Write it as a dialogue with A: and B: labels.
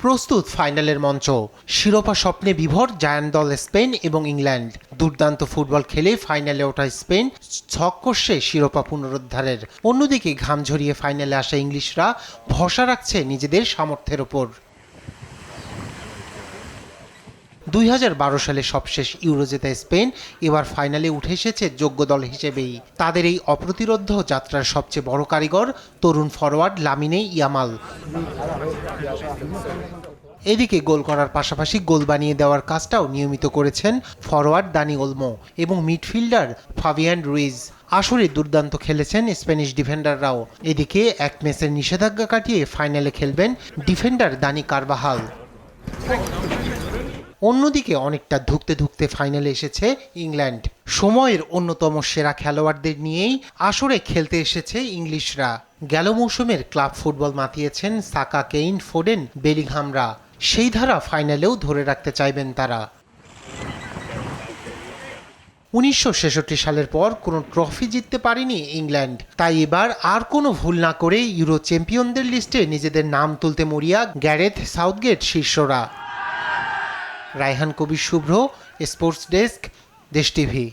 A: প্রস্তুত ফাইনালের মঞ্চ। শিরোপা স্বপ্নে বিভোর জায়ান্ট দল স্পেন এবং ইংল্যান্ড। দুর্দান্ত ফুটবল খেলে ফাইনালে ওঠা স্পেন ছক কষছে শিরোপা পুনরুদ্ধারের। অন্যদিকে ঘাম ঝরিয়ে ফাইনালে আসা ইংলিশরা ভরসা রাখছে নিজেদের সামর্থ্যের ওপর। 2012 সালে সবশেষ ইউরো জেতা স্পেন এবার ফাইনালে উঠে এসেছে যোগ্য দল হিসেবেই। তাদের এই অপ্রতিরোধ্য যাত্রার সবচেয়ে বড় কারিগর তরুণ ফরোয়ার্ড লামিনে ইয়ামাল। এদিকে গোল করার পাশাপাশি গোল বানিয়ে দেওয়ার কাজটাও নিয়মিত করেছেন ফরোয়ার্ড দানি ওলমো এবং মিডফিল্ডার ফাবিয়ান রুইজ। আসরে দুর্দান্ত খেলেছেন স্প্যানিশ ডিফেন্ডাররাও। এদিকে এক ম্যাচের নিষেধাজ্ঞা কাটিয়ে ফাইনালে খেলবেন ডিফেন্ডার দানি কারবাহাল। অন্যদিকে অনেকটা ধুঁকতে ধুঁকতে ফাইনালে এসেছে ইংল্যান্ড। সময়ের অন্যতম সেরা খেলোয়াড়দের নিয়েই আসরে খেলতে এসেছে ইংলিশরা। গেল মৌসুমের ক্লাব ফুটবল মাতিয়েছেন সাকা, কেইন, ফোডেন, বেলিংহামরা। সেই ধারা ফাইনালেও ধরে রাখতে চাইবেন তারা। 1966 সালের পর কোনো ট্রফি জিততে পারেনি ইংল্যান্ড, তাই এবার আর কোনো ভুল না করে ইউরো চ্যাম্পিয়নদের লিস্টে নিজেদের নাম তুলতে মরিয়া গ্যারেথ সাউথগেট শিষ্যরা। রায়হান কবির শুভ্র, স্পোর্টস ডেস্ক, দেশ টিভি।